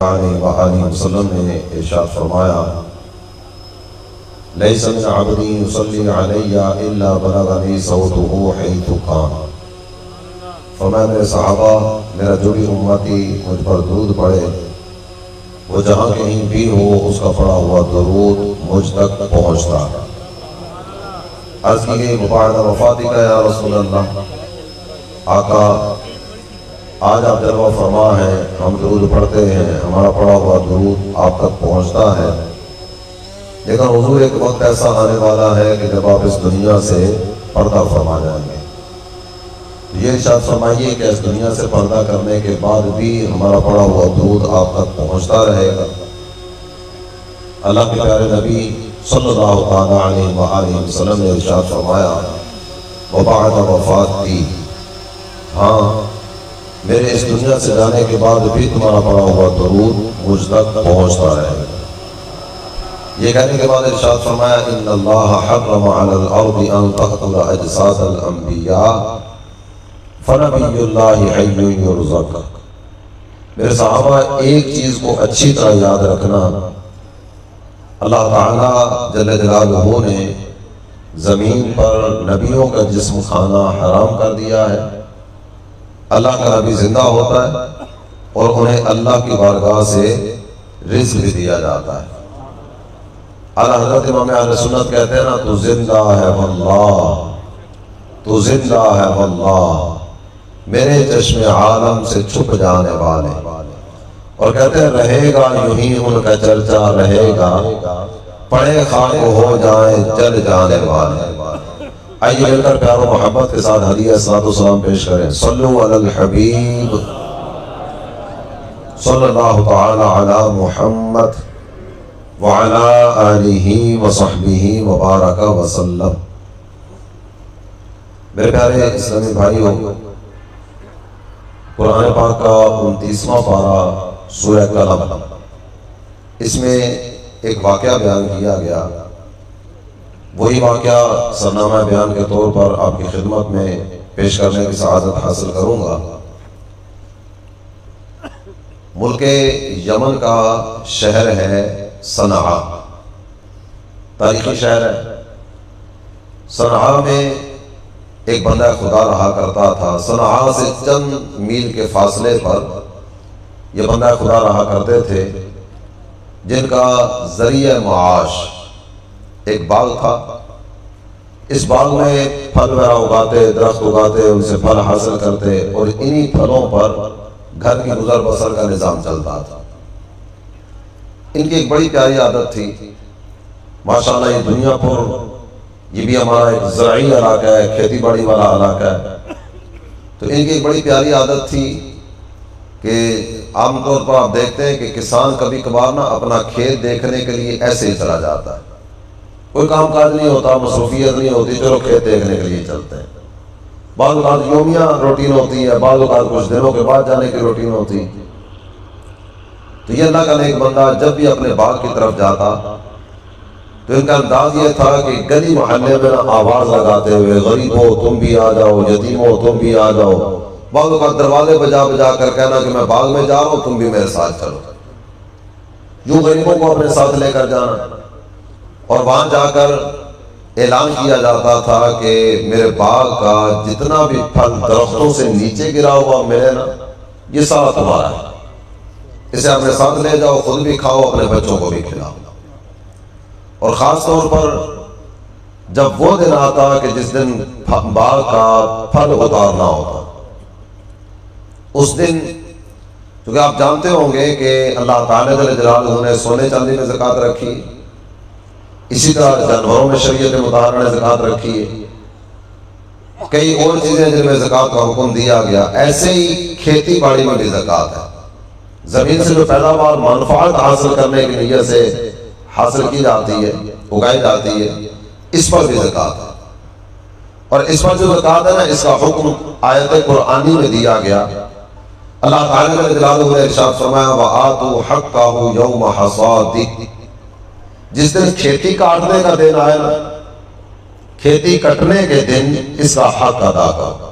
وآلہ وسلم نے ارشاد فرمایا لیس من عبدی یصلی علی الا بلغنی صوتہ حیث کان۔ فرمایا میرے صحابہ، میرا جو بھی امتی مجھ پر درود پڑھے وہ جہاں کہیں بھی ہو اس کا پڑھا ہوا درود مجھ تک پہنچتا ہے۔ عرض کی گئی مبارک وفاتی کا یا رسول اللہ، آقا آج آپ جلوہ فرما ہے، ہم درود پڑھتے ہیں، ہمارا پڑھا ہوا درود آپ تک پہنچتا ہے، لیکن حضور ایک وقت ایسا آنے والا ہے کہ جب آپ اس دنیا سے پردہ فرما جائیں گے۔ یہ ارشاد فرمائیے کہ اس دنیا سے پردہ کرنے کے بعد بھی ہمارا پڑھا ہوا درود آپ تک پہنچتا رہے گا۔ اللہ کے پیارے نبی صلی اللہ تعالیٰ علیہ وآلہ وسلم نے ارشاد فرمایا وبعد وفاتی، ہاں میرے اس دنیا سے جانے کے بعد بھی تمہارا پڑھا ہوا درود مجھ تک پہنچتا رہے گا۔ یہ کہنے کے بعد ارشاد فرمایا ان اللہ حرم علی الارض ان تقتل اجساد الانبیاء فنبی اللہ حی یرزق۔ میرے صحابہ ایک چیز کو اچھی طرح یاد رکھنا، اللہ تعالیٰ جل جلالہ نے زمین پر نبیوں کا جسم کھانا حرام کر دیا ہے۔ اللہ کا نبی زندہ ہوتا ہے اور انہیں اللہ کی بارگاہ سے رزق بھی دیا جاتا ہے۔ اعلیٰ حضرت امام اہل سنت کہتے ہیں نا، تو زندہ ہے واللہ، تو زندہ ہے واللہ، میرے چشم عالم سے چھپ جانے والے، اور کہتے ہیں رہے گا یوں ہی ان کا چرچا رہے گا، پڑے خاک ہو جائیں جل جانے والے۔ آئیے مل کر پیار و محبت کے ساتھ ہدیہ صلاۃ و سلام پیش کریں۔ صلو علی الحبیب صلی اللہ تعالی علی محمد وعلی آلہ وصحبہ وبارک وسلم۔ میرے پیارے اسلامی بھائیوں، قرآن پاک کا 29واں پارہ سورہ قلم، اس میں ایک واقعہ بیان کیا گیا۔ وہی واقعہ سرنامہ بیان کے طور پر آپ کی خدمت میں پیش کرنے کی سعادت حاصل کروں گا۔ ملک یمن کا شہر ہے صنعاء، تاریخی شہر ہے۔ صنعاء میں ایک بندہ خدا رہا کرتا تھا۔ صنعاء سے چند میل کے فاصلے پر یہ بندہ خدا رہا کرتے تھے، جن کا ذریعہ معاش ایک باغ تھا۔ اس باغ میں پھل وغیرہ اگاتے، درخت اگاتے، ان سے پھل حاصل کرتے، اور انہی پھلوں پر گھر کی گزر بسر کا نظام چلتا تھا۔ ان کی ایک بڑی پیاری عادت تھی، ماشاءاللہ یہ دنیا پر یہ بھی ہمارا ایک زرعی علاقہ ہے، کھیتی باڑی والا علاقہ ہے، تو ان کی ایک بڑی پیاری عادت تھی کہ عام طور پر آپ دیکھتے ہیں کہ کسان کبھی کبھار نا اپنا کھیت دیکھنے کے لیے ایسے ہی چلا جاتا ہے، کوئی کام کاج نہیں ہوتا، مصروفیت نہیں ہوتی، چلو کھیت دیکھنے کے لیے چلتے ہیں۔ بعض اوقات یومیہ روٹین ہوتی ہے، بعض اوقات کچھ دنوں کے بعد جانے کی روٹین ہوتی۔ تو یہ اللہ کا نیک بندہ جب بھی اپنے باغ کی طرف جاتا تو ان کا انداز یہ تھا کہ گلی محلے میں آواز لگاتے ہوئے غریب ہو تم بھی آ جاؤ، یتیم ہو تم بھی آ جاؤ، بعض اوقات دروازے بجا بجا کر کہنا کہ میں باغ میں جا رہا ہوں، تم بھی میرے ساتھ چلو، یوں غریبوں کو اپنے ساتھ لے کر جانا۔ اور وہاں جا کر اعلان کیا جاتا تھا کہ میرے باغ کا جتنا بھی پھل درختوں سے نیچے گرا ہوا ملے نا، یہ سارا تمہارا ہے، اسے اپنے ساتھ لے جاؤ، خود بھی کھاؤ، اپنے بچوں کو بھی کھلاؤ۔ اور خاص طور پر جب وہ دن آتا کہ جس دن باغ کا پھل اتارنا ہوتا، اس دن کیونکہ آپ جانتے ہوں گے کہ اللہ تعالیٰ جل جلالہ نے سونے چاندی میں زکوٰۃ رکھی، اسی طرح جانوروں میں شریعت مطہرہ نے زکوٰۃ رکھی ہے، کئی اور چیزیں جن میں زکوٰۃ کا حکم دیا گیا، ایسے ہی کھیتی باڑی میں بھی زکوٰۃ ہے۔ زمین سے جو پیداوار منفعت حاصل کرنے کی نیت سے حاصل کی جاتی ہے، اگائی جاتی ہے، اس پر بھی زکوٰۃ ہے۔ اور اس پر جو زکوٰۃ ہے نا، اس کا حکم آیت قرآنی میں دیا گیا۔ اللہ تعالیٰ جل جلالہ نے ارشاد فرمایا وَآتُوا حَقَّهُ يَوْمَ حَصَادِهِ، جس دن کھیتی کاٹنے کا دن آئے نا، کھیتی کٹنے کے دن اس کا حق ادا کرو۔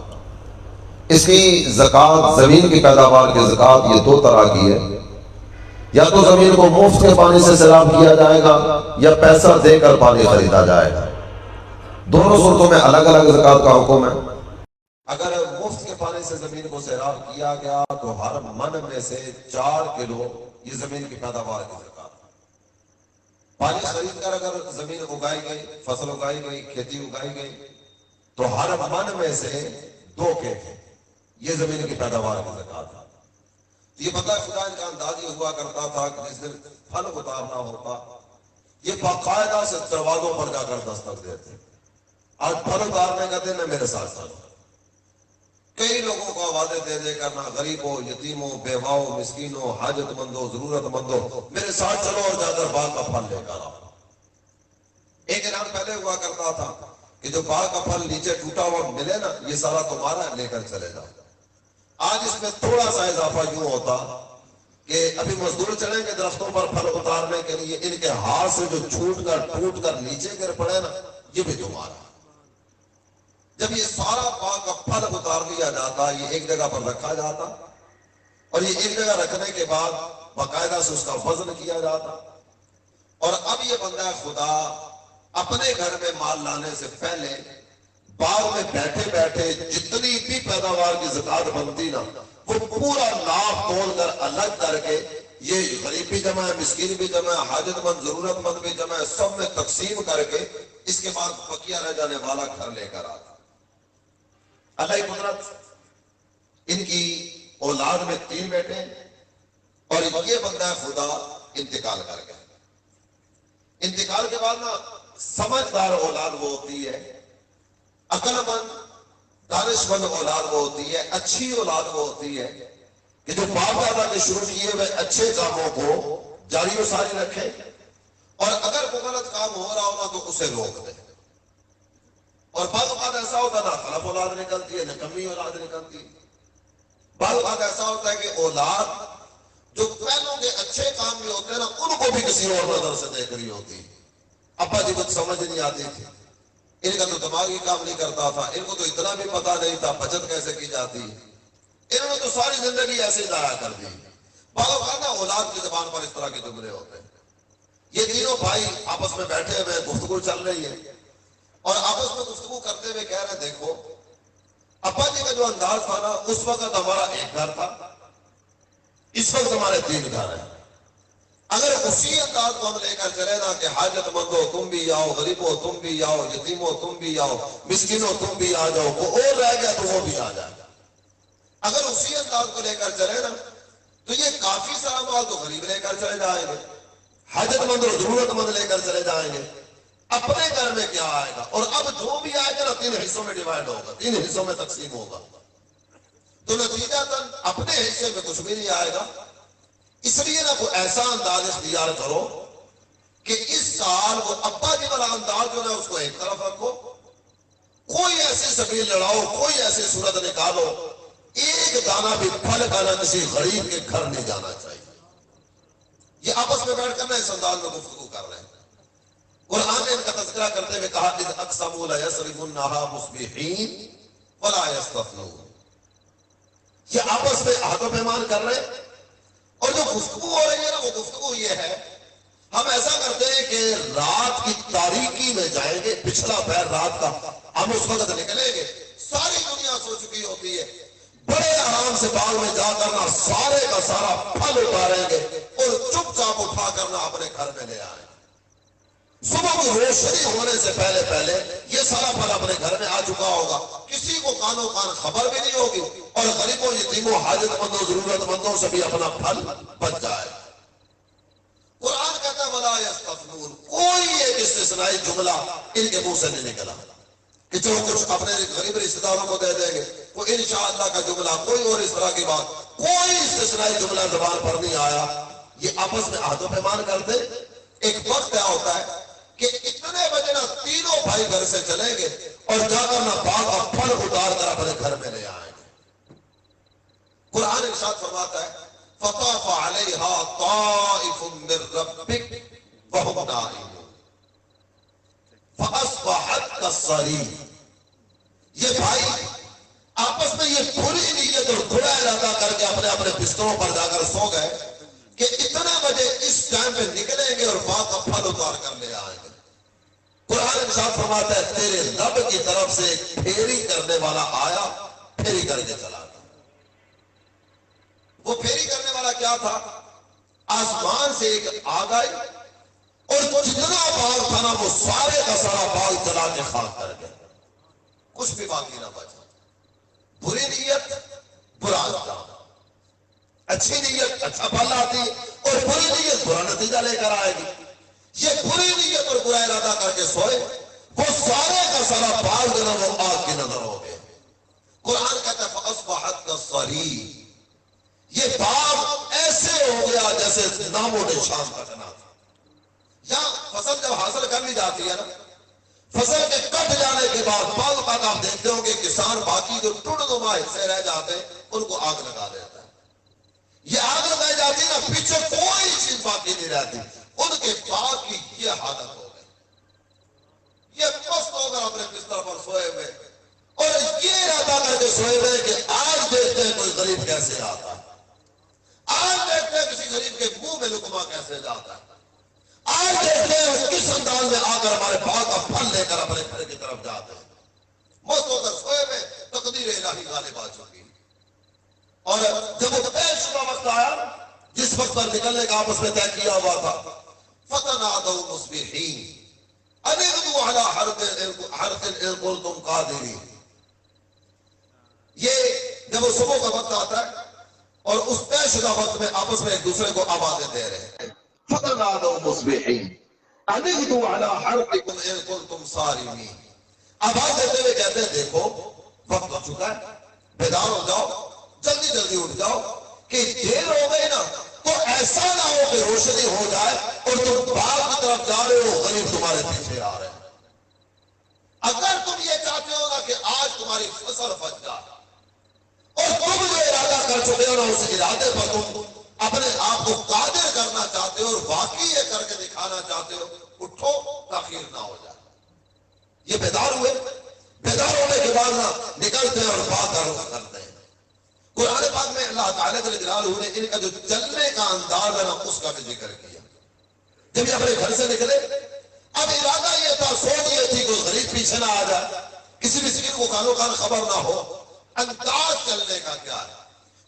اس کی زکوٰۃ، زمین کی پیداوار کی زکوٰۃ یہ دو طرح کی ہے۔ یا تو زمین کو مفت کے پانی سے سیراب کیا جائے گا یا پیسہ دے کر پانی خریدا جائے گا. دونوں صورتوں میں الگ الگ زکوٰۃ کا حکم ہے. اگر مفت کے پانی سے زمین کو سیراب کیا گیا تو ہر من میں سے 4 کلو یہ زمین کی پیداوار کی زکوٰۃ. پانی خرید کر اگر زمین اگائی گئی، فصل اگائی گئی، کھیتی اگائی گئی تو ہر من میں سے 2 کلو یہ زمین کی پیداوار کی زکوٰۃ ہے. یہ بندہ خدا ان کا انداز یہ ہوا کرتا تھا کہ جس دن پھل اتارنا ہوتا یہ باقاعدہ سے دروازوں پر جا کر دستک دیتے. آج پھل اتارنے کا دن ہے، میرے ساتھ چلو. کئی لوگوں کو آوازیں دے دے کر، نہ غریبوں، یتیموں، بیواؤں، مسکینوں، حاجت مندوں، ضرورت مندوں، میرے ساتھ چلو اور جا کر باغ کا پھل لے کر آؤ. ایک اعلان پہلے ہوا کرتا تھا کہ جو باغ کا پھل نیچے ٹوٹا ہوا ملے نا، یہ سارا تمہارا ہے، لے کر چلے جاؤ. آج اس میں تھوڑا سا اضافہ یوں ہوتا کہ ابھی مزدور چلیں گے درختوں پر پھل اتارنے کے لیے، ان کے ہاتھ سے جو چھوٹ کر ٹوٹ کر نیچے گر پڑے نا، یہ بھی تمہارا. جب یہ سارا باغ کا پھل اتار لیا جاتا، یہ ایک جگہ پر رکھا جاتا اور یہ ایک جگہ رکھنے کے بعد باقاعدہ سے اس کا وزن کیا جاتا. اور اب یہ بندہ خدا اپنے گھر میں مال لانے سے پہلے باغ میں بیٹھے بیٹھے جتنی بھی پیداوار کی زکوٰۃ بنتی نا، وہ پورا ناپ تول کر الگ کر کے، یہ غریب بھی جمع ہے، مسکین بھی جمع ہے، حاجت مند ضرورت مند بھی جمع ہے، سب میں تقسیم کر کے اس کے بعد بقیہ رہ جانے والا گھر لے کر آتا. اللہ کی قدرت، ان کی اولاد میں 3 بیٹے ہیں اور یہ بندہ خدا انتقال کر گیا. انتقال کے بعد نا سمجھدار اولاد وہ ہوتی ہے، عقل مند دانش مند اولاد وہ ہوتی ہے، اچھی اولاد وہ ہوتی ہے کہ جو باپ دادا کے شروع کیے ہوئے اچھے کاموں کو جاری و ساری رکھے اور اگر کوئی غلط کام ہو رہا ہوگا تو اسے روک دے. اور بعض اوقات ایسا ہوتا نا خلف اولاد نکلتی ہے، نکمی اولاد نکلتی ہے. بعض اوقات ایسا ہوتا ہے کہ اولاد جو پہلوں کے اچھے کام بھی ہوتے ہیں نا، ان کو بھی کسی اور نظر سے دیکھ رہی ہوتی. ابا جی کچھ سمجھ نہیں آتی تھی، ان کا تو دماغ ہی کام نہیں کرتا تھا، ان کو تو اتنا بھی پتا نہیں تھا بچت کیسے کی جاتی، انہوں نے تو ساری زندگی ایسے ہی ضائع کر دی. بعض اوقات نا اولاد کی زبان پر اس طرح کے جملے ہوتے ہیں. یہ تینوں بھائی آپس میں بیٹھے ہوئے گفتگو چل رہی ہے اور آپس میں گفتگو کرتے ہوئے کہہ رہے دیکھو ابا جی کا جو انداز تھا نا، اس وقت ہمارا ایک گھر تھا، اس وقت ہمارے 3 گھر ہیں. اگر اسی انداز کو ہم لے کر چلے نا کہ حاجت مندو تم بھی آؤ، غریبوں تم بھی آؤ، یتیموں تم بھی آؤ، مسکینوں تم بھی آ جاؤ، وہ اور رہ گیا تو وہ بھی آ جائے. اگر اسی انداز کو لے کر چلے نا تو یہ کافی سارا مال تو غریب لے کر چلے جائیں گے، حاجت مند اور ضرورت مند لے کر چلے جائیں گے، اپنے گھر میں کیا آئے گا؟ اور اب جو بھی آئے گا نا 3 حصوں میں ڈیوائڈ ہوگا، 3 حصوں میں تقسیم ہوگا. تو نتیجہ اپنے حصے میں کچھ بھی نہیں آئے گا. اس لیے نا کوئی ایسا انداز اختیار کرو کہ اس سال وہ ابا جی والا انداز جو ہے اس کو ایک طرف رکھو، کوئی ایسی سبیل لڑاؤ، کوئی ایسی صورت نکالو، ایک دانہ بھی پھل کا نہ کسی غریب کے گھر نہیں جانا چاہیے. یہ آپس میں بیٹھ کر نا اس انداز میں گفتگو کر رہے ہیں. قرآن نے ان کا تذکرہ کرتے ہوئے کہا اذ اقسموا لیصرمنها مصبحین ولا یستثنون. یہ آپس میں عہد و پیمان کر رہے ہیں اور جو گفتگو ہو رہی ہے نا وہ گفتگو یہ ہے، ہم ایسا کرتے ہیں کہ رات کی تاریکی میں جائیں گے، پچھلا پہر رات کا ہم اس وقت نکلیں گے، ساری دنیا سو چکی ہوتی ہے، بڑے آرام سے باغ میں جا کرنا سارے کا سارا پھل اتاریں گے اور چپ چاپ اٹھا کرنا اپنے گھر میں لے آئیں گے. صبح کی روشنی ہونے سے پہلے پہلے یہ سارا پھل اپنے گھر میں آ چکا ہوگا، کسی کو کانوں کان خبر بھی نہیں ہوگی اور غریبوں یتیموں حاجت مندوں ضرورت مندوں سے بھی اپنا پھل بچ جائے. قرآن کہتا ہے ولا یستثنون، کوئی ایک استثنائی جملہ ان کے منہ سے نہیں نکلا کہ جو کچھ اپنے غریب رشتہ داروں کو دے دیں گے، کوئی انشاءاللہ کا جملہ، کوئی اور اس طرح کی بات، کوئی استثنائی جملہ زبان پر نہیں آیا. یہ آپس میں عہد و پیمان کرتے. ایک وقت کیا ہوتا ہے کہ اتنے بجے نا تینوں بھائی گھر سے چلیں گے اور جا کر نا باغ کا پھل اتار کر اپنے گھر میں لے آئیں گے. قرآن ارشاد فرماتا ہے فطاف علیہا طائف من ربک وہم نائمون فاصبحت کالصریم. یہ بھائی آپس میں یہ بری نیت اور برا ارادہ کر کے اپنے اپنے بستروں پر جا کر سو گئے کہ اتنے بجے پہ نکلیں گے اور باغ کا پھل اتار کر لے آئیں گے۔ قرآن ارشاد فرماتا ہے تیرے رب کی طرف سے ایک پھیری کرنے والا آیا، پھیری کر کے چلا گیا۔ وہ پھیری کرنے والا کیا تھا؟ آسمان سے ایک آگ آئی اور جتنا باغ تھا نا وہ سارے کا سارا باغ جلا کے خاک کر گیا، کچھ بھی باقی نہ بچا۔ بری نیت برا انجام، اچھی نیت اچھا پھل آتی ہے اور بری نیت برا نتیجہ لے کر آئے گی۔ یہ بری نیت اور برا ارادہ کر کے سوئے، وہ سارے کا سارا باغ جو نا وہ آگ کی نظر ہو گئے۔ قرآن کہتا ہے فَأَصْبَحَتْ كَالصَّرِيمِ، یہ باغ ایسے ہو گیا جیسے نام و نشان تک نہ تھا۔ یہاں فصل جب حاصل کر لی جاتی ہے نا، فصل کے کٹ جانے کے بعد بعض اوقات آپ دیکھتے ہوں گے کسان باقی جو ٹوٹ نما حصے رہ جاتے ہیں ان کو آگ لگا دیتا ہے۔ یہ آگ لگائی جاتی ہے نا، پیچھے کوئی چیز باقی نہیں رہتی۔ ان کے باغ کی یہ حالت ہو گئی، یہ پست ہو کر اپنے بستر پر سوئے ہوئے اور یہ ارادہ کر کے سوئے ہوئے کہ آج دیکھتے ہیں کوئی غریب کیسے آتا ہے، آج دیکھتے ہیں کسی غریب کے منہ میں لقمہ کیسے جاتا ہے، آج دیکھتے ہیں وہ کس انداز میں آ کر ہمارے باغ کا پھل لے کر اپنے گھر کی طرف جاتے ہیں۔ مست ہو کر سوئے ہوئے تقدیر الہی غالب آ چکی، اور جب وہ طے شدہ وقت آیا جس وقت پر نکلنے کا آپس میں طے کیا ہوا تھا، فَتَنَادَوْا مُصْبِحِينَ أَنِ اغْدُوا عَلَىٰ حَرْثٍ إِن كُنتُمْ قَادِرِينَ۔ یہ جب وہ صبح کا وقت آتا ہے اور اس طے شدہ وقت میں آپس میں ایک دوسرے کو آوازیں دے رہے ہیں، فَتَنَادَوْا مُصْبِحِينَ أَنِ اغْدُوا عَلَىٰ حَرْثِكُمْ إِن كُنتُمْ صَارِمِينَ۔ آواز دیتے ہوئے کہتے ہیں دیکھو وقت ہو چکا ہے، بیدار ہو جاؤ، جلدی جلدی اٹھ جاؤ، کہ دیر ہو گئی نا تو ایسا نہ ہو کہ روشنی ہو جائے اور تم باغ کی طرف جا رہے ہو، غریب تمہارے پیچھے آ رہے ہیں۔ اگر تم یہ چاہتے ہو نا کہ آج تمہاری فصل بچ جائے اور تم جو ارادہ کر چکے ہو نا اس ارادے پر تم اپنے آپ کو قادر کرنا چاہتے ہو اور واقعی یہ کر کے دکھانا چاہتے ہو، اٹھو تاخیر نہ ہو جائے۔ یہ بیدار ہوئے، بیدار ہونے کے بعد نا نکلتے ہیں اور باغ کا رخ کرتے ہیں۔ قرآن پاک میں اللہ تعالیٰ جل جلالہ نے ان کا جو چلنے کا انداز ہے نا اس کا بھی ذکر کیا۔ جب یہ اپنے گھر سے نکلے، اب ارادہ یہ تھا، سوچ یہ تھی کوئی غریب پیچھے نہ آ جائے، کسی مسکین کو کانو کان خبر نہ ہو۔ انداز چلنے کا کیا ہے؟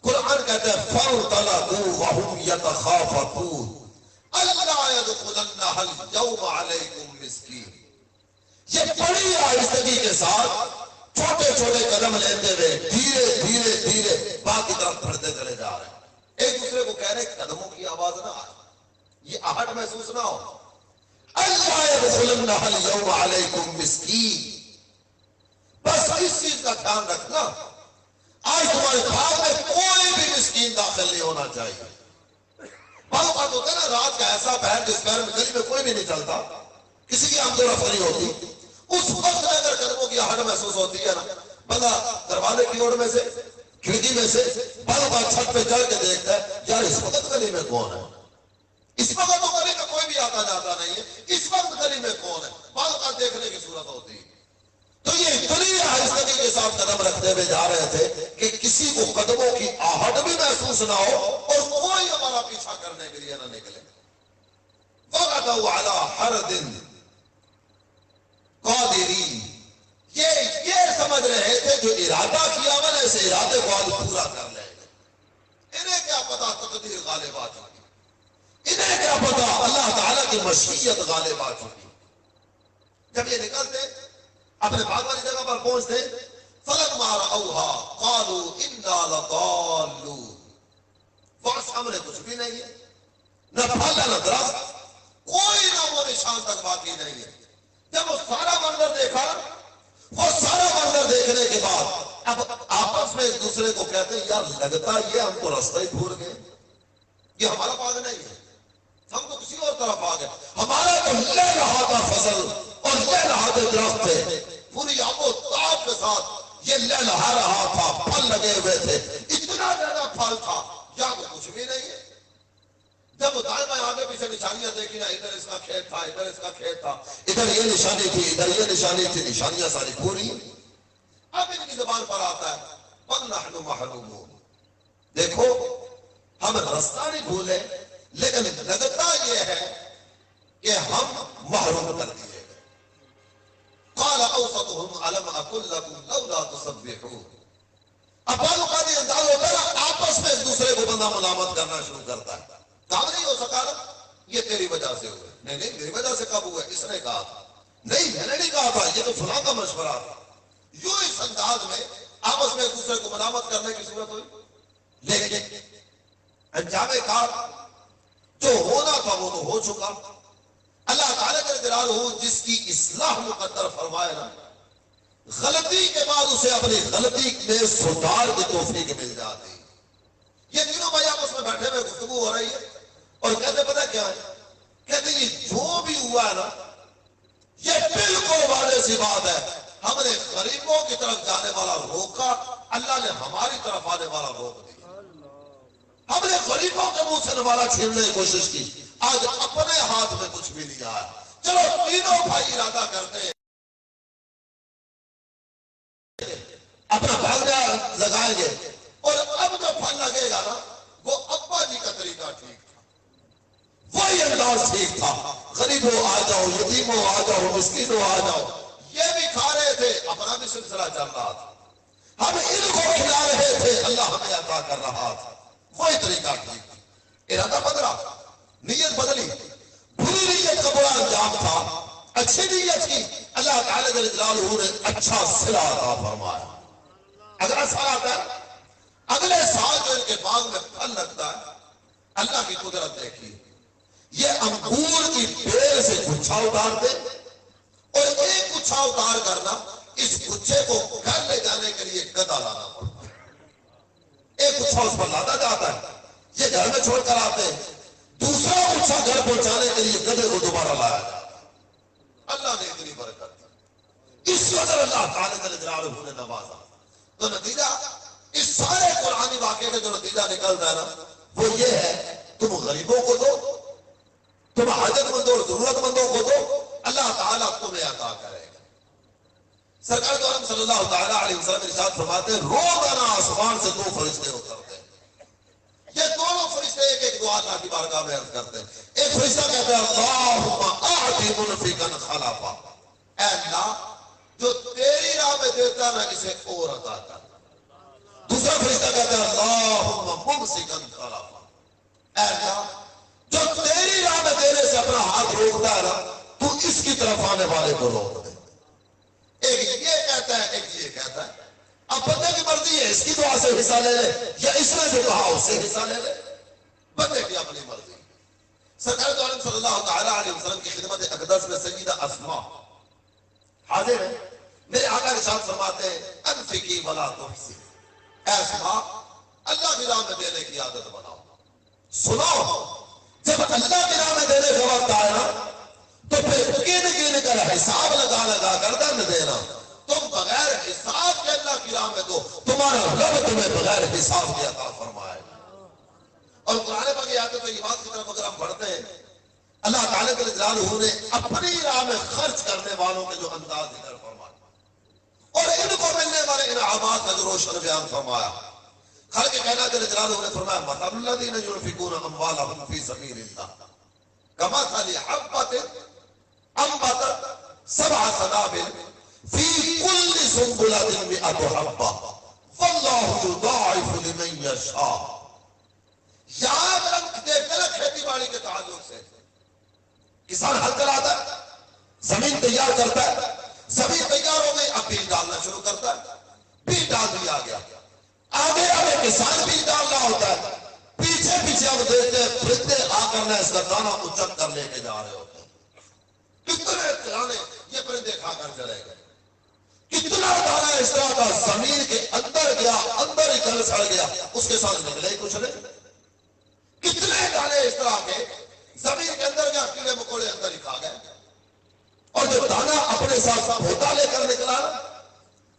قرآن کہتا ہے فَانْطَلَقُوا وَهُمْ يَتَخَافَتُونَ أَلَّا يَدْخُلَنَّهَا الْيَوْمَ عَلَيْكُمْ مِسْكِينٌ۔ یہ بڑی آہستگی کے ساتھ چھوٹے چھوٹے قدم لیتے ہوئے دھیرے دھیرے دھیرے باغ کی طرف بڑھتے چلے جا رہے ہیں۔ ایک دوسرے کو کہہ رہے قدموں کی آواز نہ آئے، یہ آہٹ محسوس نہ ہو۔ اللہ يدخلنها اليوم علیکم مسکین، بس اس چیز کا خیال رکھنا آج تمہارے باغ میں کوئی بھی مسکین داخل نہیں ہونا چاہیے۔ بعض بات ہوتا ہے نا رات کا ایسا پہر جس پہر میں گلی میں کوئی بھی نہیں چلتا، کسی کی آمد و رفت نہیں ہوتی، اس وقت اگر قدموں کی آہٹ محسوس ہوتی ہے نا، بندہ دروازے کی اوٹ میں سے کھڑکی میں سے بعض بات چھت پہ چڑھ کے دیکھتا ہے یار اس وقت گلی میں کون ہے، اس وقت تو گلی میں کوئی بھی آتا جاتا نہیں ہے، اس وقت گلی میں کون ہے، بعض بات دیکھنے کی صورت ہوتی ہے۔ تو یہ اتنی آہستگی کے ساتھ قدم رکھتے ہوئے جا رہے تھے کہ کسی کو قدموں کی آہٹ بھی محسوس نہ ہو اور کوئی ہمارا پیچھا کرنے کے لیے نہ نکلے۔ وَغَدَوْا عَلَىٰ حَرْدٍ قادرین، یہ سمجھ رہے تھے جو ارادہ کیا میں نے اس ارادے کو آج پورا کر لیں گے۔ انہیں کیا پتا تقدیر غالب آ چکی، انہیں کیا پتا اللہ تعالیٰ کی مشیت غالب آ چکی۔ جب یہ نکلتے اپنے باغ والی جگہ پر پہنچتے، فَلَمَّا رَأَوْهَا قَالُوا إِنَّا لَضَالُّونَ، وہاں سامنے کچھ بھی نہیں ہے، نہ پھل نہ درخت، کوئی نام و نشان تک باقی نہیں ہے۔ جب وہ سارا منظر دیکھا، وہ سارا منظر دیکھنے کے بعد اب آپس میں ایک دوسرے کو کہتے ہیں یار لگتا یہ ہم کو راستہ ہی بھول گئے، یہ ہمارا باغ نہیں ہے، ہم تو کسی اور طرف آ گئے، ہمارا تو لے رہا تھا فصل اور لے رہا تھا درخت تھے، پوری آب و تاب کے ساتھ یہ لے لہا رہا تھا، پھل لگے ہوئے تھے، اتنا زیادہ پھل تھا، یا تو کچھ بھی نہیں ہے۔ جب وہ دائیں بائیں آگے پیچھے نشانیاں دیکھی نا، ادھر اس کا کھیت تھا، ادھر اس کا کھیت تھا، ادھر یہ نشانی تھی، ادھر یہ نشانی تھی، نشانیاں ساری پوری۔ اب ان کی زبان پر آتا ہے وَنَحْنُ مَحْرُومُونَ، دیکھو ہم راستہ نہیں بھولے لیکن لگتا یہ کہ ہم محروم کر دیے گئے. قال اوسطهم الم اقل لكم لولا تسبحون. اب بعض اوقات یہ انداز ہوتا ہے آپس میں ایک دوسرے کو بندہ ملامت کرنا شروع کرتا ہے. کام نہیں ہو سکا نا، یہ تیری وجہ سے ہوئے. نہیں میری وجہ سے کب ہوا؟ اس نے کہا تھا. نہیں میں نے نہیں کہا تھا، یہ تو فلاں کا مشورہ تھا. یوں اس انداز میں آپس میں ایک دوسرے کو ملامت کرنے کی صورت ہوئی. لیکن انجام کار جو ہونا تھا وہ تو ہو چکا. اللہ تعالیٰ کا جلال ہو جس کی اصلاح مقدر فرمائے نا، غلطی کے بعد اسے اپنی غلطی میں سدھار کی توفیق مل جاتی. یہ تینوں بھائی آپس میں بیٹھے ہوئے گفتگو ہو رہی ہے اور کہتے پتہ کیا ہے؟ کہتے یہ جو بھی ہوا ہے نا یہ بالکل واضح سی بات ہے. ہم نے غریبوں کی طرف جانے والا روکا، اللہ نے ہماری طرف آنے والا روک دیا. ہم نے غریبوں کے منہ سے نوالا چھیننے کی کوشش کی، آج اپنے ہاتھ میں کچھ بھی نہیں آیا. چلو تینوں بھائی ارادہ کرتے ہیں اپنا بھاگنا لگائیں گے، اور اب جو پھل لگے گا نا وہ ابا جی کا طریقہ ٹھیک تھا، وہی انداز ٹھیک تھا. غریبوں آ جاؤ، یتیموں آ جاؤ، مسکینوں آ جاؤ. یہ بھی کھا رہے تھے، اپنا بھی سلسلہ چل رہا تھا. ہم ان کو کھلا رہے تھے، اللہ ہمیں عطا کر رہا تھا. وہی طریقہ ٹھیک تھا. ارادہ بدلا، نیت بدلی. بری نیت کا بڑا انجام تھا، اچھی نیت کی اللہ تعالیٰ جل جلالہ نے اچھا صلہ عطا فرمایا. اگلا سال آتا ہے، اگلے سال جو ان کے باغ میں پھل لگتا ہے، اللہ کی قدرت دیکھی. یہ انگور کی بیل سے گچھا اتار دے، اور ایک گچھا اتار کرنا اس گچھے کو گھر لے جانے کے لیے گدا لانا پڑتا ہے. ایک گچھا اس پر لادا جاتا ہے، یہ گھر میں چھوڑ کر آتے ہیں. دوسرا گچھا گھر پہنچانے کے لیے گدے کو دوبارہ لایا جاتا ہے. اللہ نے اتنی برکت دی، اس قدر اللہ تعالیٰ جل جلالہ نے نوازا. تو نتیجہ اس سارے قرآنی واقعے کا جو نتیجہ نکلتا ہے نا وہ یہ ہے، تم غریبوں کو دو، تم حاجت مندوں اور ضرورت مندوں کو دو، اللہ تعالیٰ تمہیں عطا کرے گا. سرکار دو عالم صلی اللہ تعالیٰ علیہ وسلم ارشاد فرماتے ہیں روزانہ آسمان سے 2 فرشتے اترتے ہیں. یہ دونوں فرشتے ایک ایک دعا اللہ کی بارگاہ میں عرض کرتے ہیں. ایک فرشتہ کہتا ہے اللہم اعطی منفقا خلفا، اے اللہ جو تیری راہ میں دیتا نا اسے اور عطا کر. دوسرا فرشتہ کہتا ہے اللہم ممسکا خلفا، اے اللہ جو تیری راہ میں دینے سے اپنا ہاتھ روکتا ہے نا تو اس کی طرف آنے والے کو روک دے. ایک یہ کہتا ہے، ایک یہ کہتا ہے. اب بندے کی مرضی ہے، اس کی دعا سے حصہ لے لے یا اس نے جو کہا اس سے حصہ لے لے، بندے کی اپنی مرضی. سرکار دو عالم صلی اللہ تعالیٰ علیہ وسلم کی خدمت اقدس میں سیدہ اسماء حاضر ہیں. میرے آقا ارشاد فرماتے ہیں انفقی ولا تحسی، اے اسماء اللہ کی راہ میں دینے کی عادت بناؤ. سنو، جب اللہ کی راہ میں دینے کا وقت آیا نا تو پھر گن گن کر حساب لگا لگا کر دن دینا. تم بغیر حساب کے اللہ کی راہ میں دو، تمہارا رب تمہیں بغیر حساب کے عطا فرمائے. اور قرآن پاک کی آیتوں کی بات کی طرف اگر ہم بڑھتے ہیں، اللہ تعالیٰ جل جلالہ نے اپنی راہ میں خرچ کرنے والوں کے جو انداز ذکر فرمایا اور ان کو ملنے والے انعامات کا جو روشن بیان فرمایا. خالق کائنات جل جلالہ نے فرمایا مثل الذین ينفقون اموالهم فی سبیل اللہ کمثل حبۃ انبتت 7 سنابل فی کل سنبلۃ 100 حبۃ واللہ یضاعف لمن یشاء. یاد دیکھتے نا کھیتی باڑی کے تعلق سے، کسان ہل چلاتا ہے، زمین تیار کرتا ہے، زمین تیار ہو گئی، اب بیج ڈالنا شروع کرتا ہے. بیج ڈال دیا گیا، آگے آگے کسان بیج ڈال رہا ہوتا ہے، پیچھے پیچھے اب دیکھتے ہیں پرندے آ کر اس کا دانہ اچک کر لے کے جا رہے ہوتے ہیں. کتنے دانے یہ پرندے کھا کر چلے گئے. کتنا دانہ اس طرح کا زمین کے اندر گیا، اندر ہی گل سڑ گیا، اس کے ساتھ نکلے ہی کچھ نہیں. کتنے دانے اس طرح کے زمین کے اندر گیا، کیڑے مکوڑے اندر ہی کھا گئے. اور جو دانا اپنے ساتھ پودا لے کر نکلا،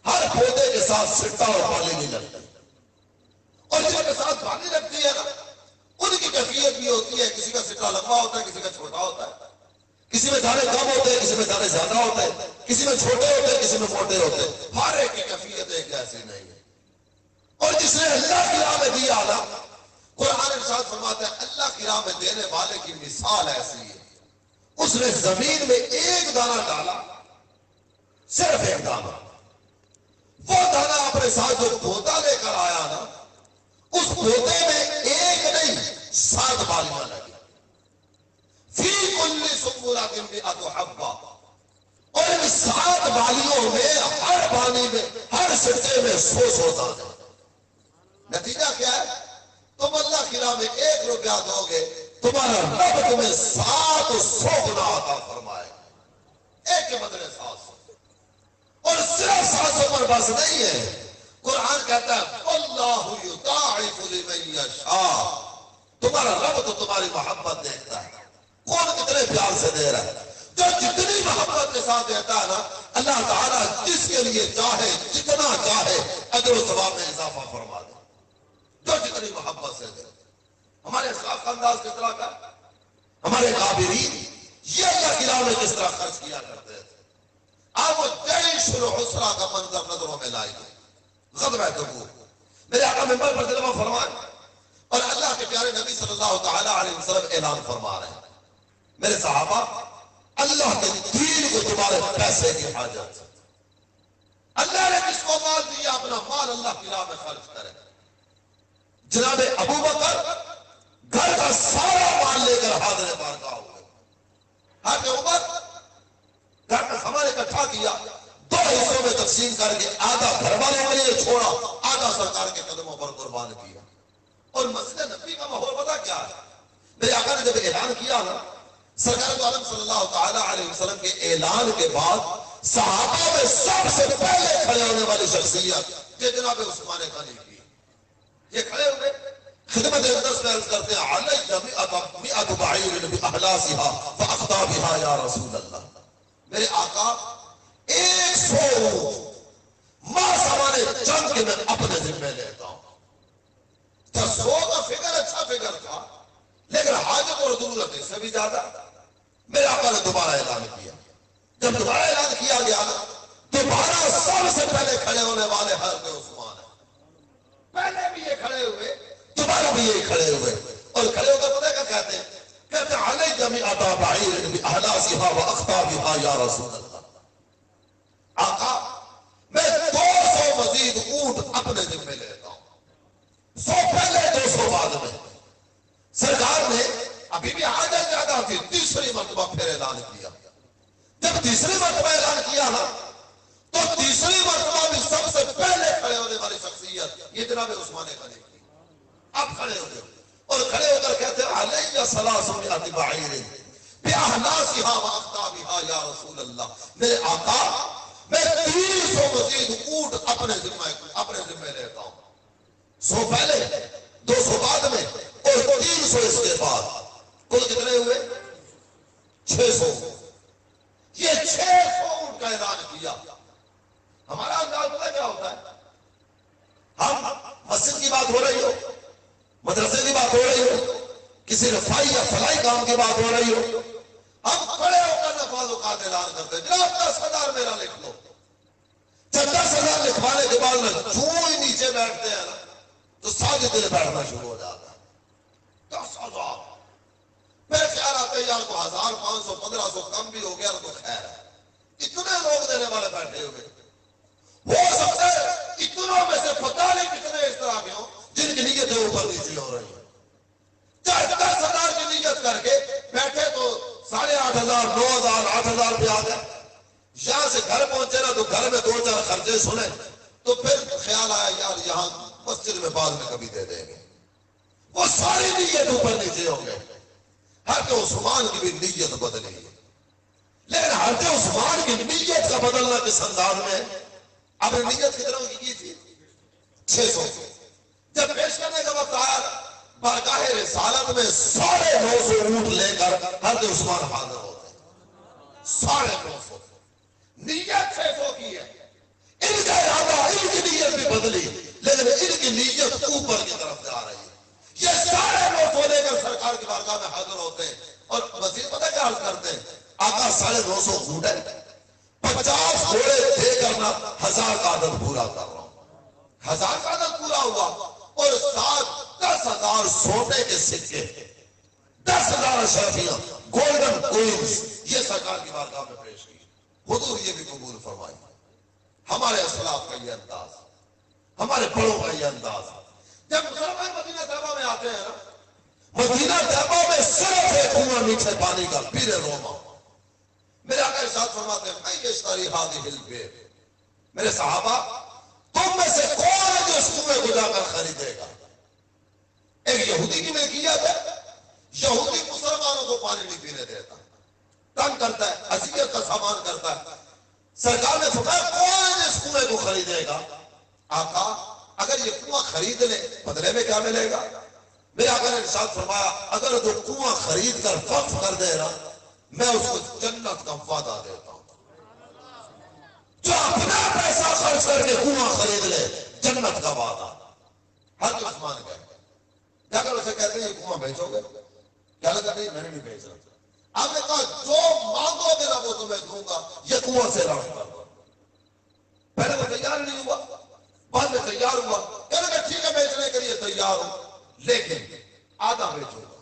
ہر پودے کے ساتھ سٹا اور پانی نہیں لگتی، اور جن کے ساتھ پانی لگتی ہے نا ان کی کیفیت بھی ہوتی ہے. کسی کا سٹا لمبا ہوتا ہے، کسی کا چھوٹا ہوتا ہے، کسی میں دانے کم ہوتے ہیں، کسی میں دانے زیادہ ہوتے ہیں، کسی میں چھوٹے ہوتے ہیں، کسی میں موٹے ہوتے ہیں. ہر ایک کی کیفیت ایک جیسی نہیں ہے. اور جس نے اللہ کی راہ میں دیا نا قرآن ارشاد فرماتا ہے اللہ کی راہ میں دینے والے کی مثال ایسی ہے، اس نے زمین میں ایک دانہ ڈالا، صرف ایک دانہ، وہ دانہ اپنے ساتھ جو پودا لے کر آیا نا، اس پودے میں ایک نہیں 7 بالیاں لگی، فی کل سنبلۃ مئۃ حبۃ، اور ان 7 بالیوں میں ہر بانی میں ہر سٹے میں 100 دانے۔ نتیجہ کیا ہے؟ تم اللہ کی راہ میں 1 روپیہ دو گے، تمہارا رب تمہیں 700 گنا عطا فرمائے گا، ایک کے بدلے 700۔ اور صرف 700 پر بس نہیں ہے، قرآن کہتا ہے اللہ یضاعف لمن یشاء، تمہارا رب تو تمہاری محبت دیکھتا ہے، کون کتنے پیار سے دے رہا ہے، جو جتنی محبت کے ساتھ دیتا ہے نا، اللہ تعالیٰ جس کے لیے چاہے جتنا چاہے اجر و ثواب میں اضافہ فرما دے، جو جتنی محبت سے دے۔ ہمارے اسلاف کا انداز کس طرح کا؟ ہمارے کابرین یہ اللہ کی راہ میں کس طرح خرچ کیا کرتے تھے۔ آپ وہ جیش العسرہ کا منظر نظروں میں لائیے، غزوہ تبوک، میرے آقا ممبر پر ترجمہ فرمائے اور اللہ کے پیارے نبی صلی اللہ تعالی علیہ وسلم اعلان فرما رہے ہیں، میرے صحابہ اللہ کے دین کو تمہارے پیسے کی حاجت، اللہ نے جس کو مال دیا اپنا مال اللہ کی راہ میں خرچ کرے۔ جناب ابو بکر گھر کا سارا مال لے کر حاضر بارگاہ ہوئے، حضرت عمر گھر کا سامان اکٹھا کیا، 2 حصوں میں تقسیم کر کے آدھا گھر والوں کے لیے چھوڑا، آدھا سرکار کے قدموں پر قربان کیا۔ اور مسجد نبی کا ماحول پتہ کیا ہے؟ میرے آقا نے جب اعلان کیا نا، سرکار عالم صلی اللہ تعالی علیہ وسلم کے اعلان کے بعد صحابہ میں سب سے پہلے کھڑے ہونے والی شخصیت یہ جناب عثمان غنی کی، یہ کھڑے ہوئے خدمت اقدس میں عرض کرتے ہیں علیہ مئۃ بعیر باحلاسها فاخطابها یا رسول اللہ، میرے آقا 100 ماں سامان جنگ کے میں اپنے ذمہ لیتا ہوں۔ 100 کا فگر اچھا فگر تھا، لیکن حاجت اور ضرورت اس سے بھی زیادہ۔ میرے آقا نے دوبارہ اعلان کیا، جب دوبارہ اعلان کیا گیا نا، دوبارہ سب سے پہلے کھڑے ہونے والے حضرت عثمان ہیں، پہلے بھی یہ کھڑے ہوئے، دوبارہ بھی یہ کھڑے ہوئے، اور کھڑے ہو کر پتہ کیا کہتے ہیں؟ کہتے ہیں علیہ مئۃ بعیر باحلاسها واخطابها یا رسول اللہ، آقا میں 200 مزید اونٹ اپنے ذمہ لیتا ہوں، 100 پہلے 200 بعد میں۔ سرکار نے ابھی بھی حاجت زیادہ تھی، تیسری مرتبہ پھر اعلان کیا، جب تیسری مرتبہ اعلان کیا نا، تو تیسری مرتبہ بھی سب سے پہلے کھڑے ہونے والی شخصیت یہ جناب عثمان غنی کی۔ اب کھڑے ہو گئے اور کھڑے ہو کر کہتے ہیں علیہ 300 بعیر باحلاسها واخطابها یا رسول اللہ، میرے آقا میں 300 مزید اونٹ اپنے ذمہ لیتا ہوں، 100 پہلے 200 بعد میں اور 300 اس کے بعد، کل کتنے ہوئے؟ 600۔ یہ 600 اونٹ کا اعلان کیا۔ ہمارا انداز پتہ کیا ہوتا ہے؟ ہم مسجد کی بات ہو رہی ہو، مدرسے کی بات ہو رہی ہو، کسی رفائی یا فلاحی کام کی بات ہو رہی ہو، ہم کھڑے ہو کر نفاذ اوقات اعلان کرتے ہیں جناب 10,000 میرا لکھ لو۔ جب 10,000 لکھوانے کے بعد میں جو ہی نیچے بیٹھتے ہیں نا تو سارے دل بیٹھنا شروع ہو جاتا ہے۔ 10,000 میرے خیال آتے ہیں یار کو 1,000 500 1500 کم بھی ہو گیا تو خیر ہے، اتنے لوگ دینے والے بیٹھے ہوئے، ہو سکتا ہے اتنوں میں سے پتہ نہیں کتنے اس طرح کے ہوں جن کی نیتیں اوپر نیچے ہو رہی ہیں، چاہے 10,000 کی نیت کر کے بیٹھے تو 8,500 9,000 8,000 پہ آ گئے، یہاں سے گھر پہنچے نا تو گھر میں 2-4 خرچے سنے تو پھر خیال آیا یار یہاں مسجد میں بعد میں کبھی دے دیں گے، وہ ساری نیت اوپر نیچے ہو گئے۔ حضرت عثمان کی بھی نیت بدلی ہے، لیکن حضرت عثمان کی نیت کا بدلنا کس انداز میں؟ اب نیت کی طرح کی تھی 600، جب پیش کرنے کا وقت آیا بارگاہ رسالت میں 950 اونٹ لے کر حضرت عثمان حاضر ہوتے ہیں، 950، نیت 600 کی ہے، ان کا ارادہ ان کی نیت بھی بدلی لیکن ان کی نیت اوپر کی طرف سے آ رہی ہے، یہ 950 لے کر سرکار کی بارگاہ میں حاضر ہوتے ہیں اور مزید پتہ کیا عرض کرتے ہیں؟ آقا 950 اونٹ ہے، 50 گھوڑے دے کرنا 1000 کا عدد پورا کر رہا ہوں، 1000 کا عدد پورا ہوا اور ساتھ 10,000 سونے سکے، 10,000 اشرفیاں گولڈن کوئنز یہ سرکار کی بارگاہ میں پیش کی، حضور یہ بھی قبول فرمائی۔ ہمارے اسلاف کا یہ انداز، ہمارے بڑوں کا یہ انداز۔ جب مسلمان مدینہ طیبہ میں آتے ہیں نا، مدینہ طیبہ میں صرف ایک کنواں میٹھے پانی کا، پیر روما۔ میرے آقا ارشاد فرماتے ہیں میں یشتری ہذہ البئر، میرے صحابہ تم میں سے کون ہے جو اس کنویں کو جا کر خریدے گا؟ ایک یہودی کی ملکیت ہے، یہودی مسلمانوں کو پانی نہیں پینے دیتا، تنگ کرتا ہے، اذیت کا سامان کرتا ہے۔ سرکار نے فرمایا کون اس کنویں کو خریدے گا؟ آقا اگر یہ کنواں خرید لے بدلے میں کیا ملے گا؟ میرے آقا نے ارشاد فرمایا اگر وہ کنواں خرید کر وقف کر دے نا، میں اس کو جنت کا وعدہ دیتا ہوں۔ جو اپنا پیسہ خرچ کر کے کنواں خرید لے، جنت کا وعدہ۔ حضرت عثمان گئے، جا کر اسے کہتے ہیں یہ کنواں بیچو گے؟ کیا لگا نہیں میں نے نہیں بیچ رہا۔ آپ نے کہا جو مانگو گے نا وہ تمہیں دوں گا، یہ کنواں سے راؤنڈ کر دو۔ پہلے وہ تیار نہیں ہوا، بعد میں تیار ہوا، کہنے لگا ٹھیک ہے بیچنے کے لیے تیار ہوں لیکن آدھا بیچوں گا۔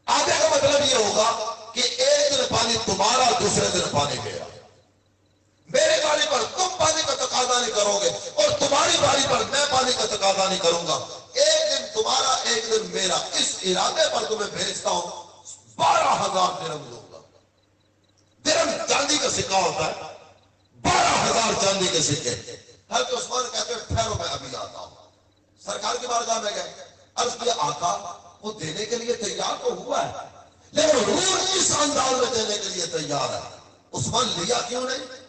آدھے کا مطلب یہ ہوگا کہ ایک دن پانی تمہارا، دوسرے دن پانی میرا۔ میری باری پر تم پانی کا تقاضا نہیں کرو گے اور تمہاری باری پر میں پانی کا تقاضا نہیں کروں گا۔ ایک دن تمہارا ایک دن میرا، اس ارادے پر تمہیں بھیجتا ہوں، 12,000 درہم دوں گا۔ درہم چاندی کا سکہ ہوتا ہے، 12,000 چاندی کے سکے۔ حضرت عثمان کہتے ہیں ٹھہرو میں ابھی آتا ہوں۔ سرکار کی بارگاہ میں گئے، عرض کیا آقا وہ دینے کے لیے تیار تو ہوا ہے لیکن حضور اس انداز میں دینے کے لیے تیار ہے۔ عثمان لیا کیوں نہیں؟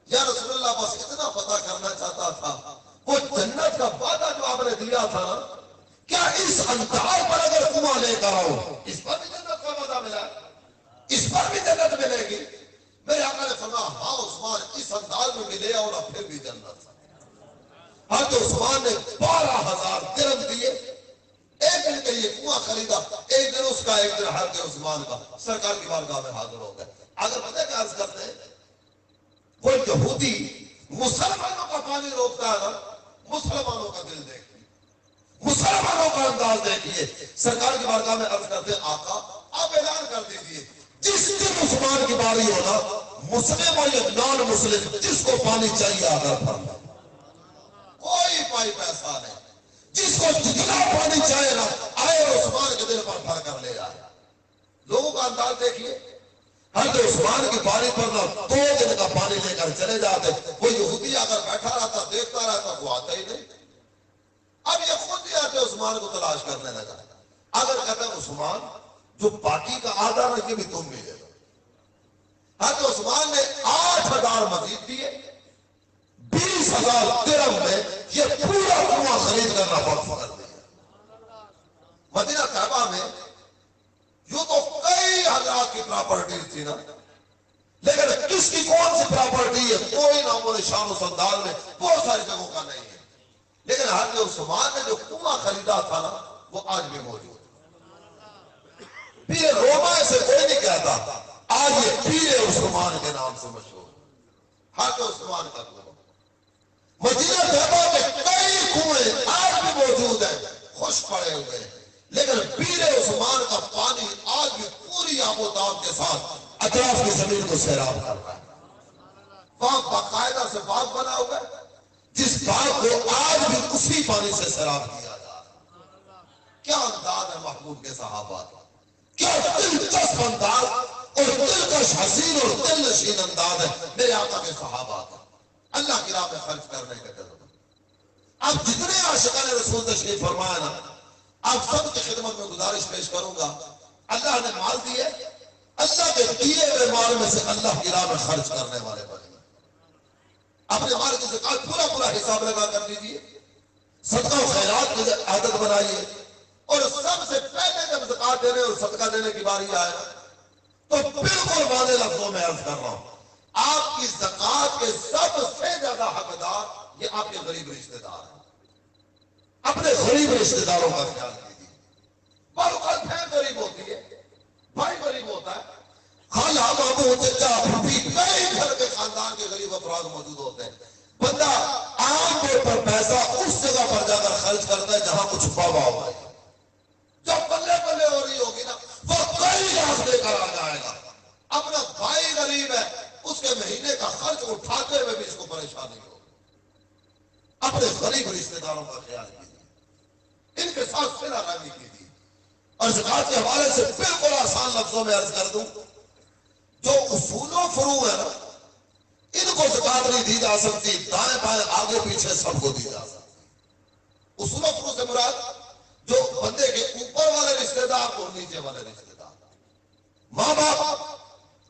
یا رسول اللہ بس اتنا پتہ کرنا چاہتا تھا وہ جنت کا وعدہ جو آپ نے دیا تھا کیا اس انداز پر اگر کنواں لے کر آؤ اس پر بھی جنت کا وعدہ ملا ہے، اس پر بھی جنت ملے گی؟ میرے آقا نے فرمایا ہاں عثمان اس انداز میں ملے اور پھر بھی جنت۔ حضرت عثمان نے 12,000 درہم دیے، ایک دن کے لیے کنواں خریدا، ایک دن اس کا ایک دن حضرت عثمان کا، سرکار کی بارگاہ میں حاضر ہو گئے۔ اگر پتہ کیا عرض کرتے ہیں وہ یہودی مسلمانوں کا پانی روکتا ہے نا، مسلمانوں کا دل دیکھیے، مسلمانوں کا انداز دیکھیے۔ سرکار کی بارگاہ میں عرض کرتے ہیں آقا آپ اعلان کر دیجیے جس دن عثمان کی باری ہونا، مسلم اور یا نان مسلم جس کو پانی چاہیے آگر بھر لے، کوئی پائی پیسہ نہیں، جس کو جتنا پانی چاہے نا آئے اور عثمان کے دل پر بھر کر لے آئے۔ لوگوں کا انداز دیکھیے، حضرت عثمان کی باری پر نہ 2 دن کا پانی لے کر چلے جاتے، وہ یہودی اگر بیٹھا رہتا دیکھتا رہتا وہ آتا ہی نہیں۔ اب یہ خود ہی آتے عثمان کو تلاش کرنے لگا، اگر کہتے ہیں عثمان جو باقی کا آدھا نا یہ بھی تم بھی دے دو۔ حضرت عثمان نے 8,000 مزید دیے، 20,000 درہم میں یہ پورا کنواں خرید کرنا وقف کر دیا۔ مدینہ طیبہ میں یوں تو کئی حضرات کی پراپرٹیز تھی نا، لیکن کس کی کون سی پراپرٹی ہے کوئی نام و نشان اس انداز میں بہت ساری جگہوں کا نہیں ہے، لیکن حضرت عثمان نے جو کنواں خریدا تھا نا وہ آج بھی موجود ہے۔ پیر روما سے کوئی نہیں کہتا، آج یہ پیر عثمان کے نام سے مشہور ہے، حضرت عثمان کا کنواں۔ مدینہ طیبہ میں کئی کنویں آج بھی موجود ہیں، خشک پڑے ہوئے ہیں، لیکن پیر عثمان کا پانی آج بھی پوری آب و تاب کے ساتھ اطراف کی زمین کو سیراب کر رہا ہے۔ وہاں باقاعدہ سے باغ بنا ہوا ہے جس باغ کو آج بھی اسی پانی سے سیراب کیا جا رہا ہے۔ کیا انداز ہے محبوب کے صحابہ، کیا دلچسپ انداز اور دلکش حسین اور دل نشین انداز ہے میرے آقا کے صحابہ کا، اللہ کی راہ میں خرچ کرنے کا جذبہ۔ اب جتنے عاشقان رسول تشریف فرمایا نا، آپ سب کی خدمت میں گزارش پیش کروں گا، اللہ نے مال دیے، اللہ کے دیے ہوئے مال میں سے اللہ کی راہ میں خرچ کرنے والے بنے، اپنے مال کی زکات پورا حساب لگا کر دیجیے، صدقہ و خیرات کی عادت بنائیے، اور سب سے پہلے جب زکات دینے اور صدقہ دینے کی باری آئے تو بالکل واضح لفظوں میں عرض کر رہا ہوں، آپ کی زکات کے سب سے زیادہ حقدار یہ آپ کے غریب رشتہ دار ہیں۔ اپنے غریب رشتہ داروں کا خیال کیجیے، اوقات بہن غریب ہوتی ہے، بھائی غریب ہوتا ہے، خالہ ماموں چچا پھوپھی کئی گھر کے خاندان کے غریب افراد موجود ہوتے ہیں۔ بندہ عام طور پر پیسہ اس جگہ پر جا کر خرچ کرتا ہے جہاں کچھ چھپا ہوا ہوتا ہے، خرچ اٹھاتے ہوئے بھی اس کو پریشانی ہو. اپنے غریب رشتے داروں کا خیال کیجیے، ان کے ساتھ صلہ رحمی کیجیے. اور زکات کے حوالے سے بالکل آسان لفظوں میں عرض کر دوں، جو اصول و فروع ہے نا، ان کو زکات نہیں دی جا سکتی، دائیں بائیں آگے پیچھے سب کو دی جا سکتی. اصول و فروع سے مراد جو بندے کے اوپر والے رشتے دار اور نیچے والے رشتے دار، ماں باپ،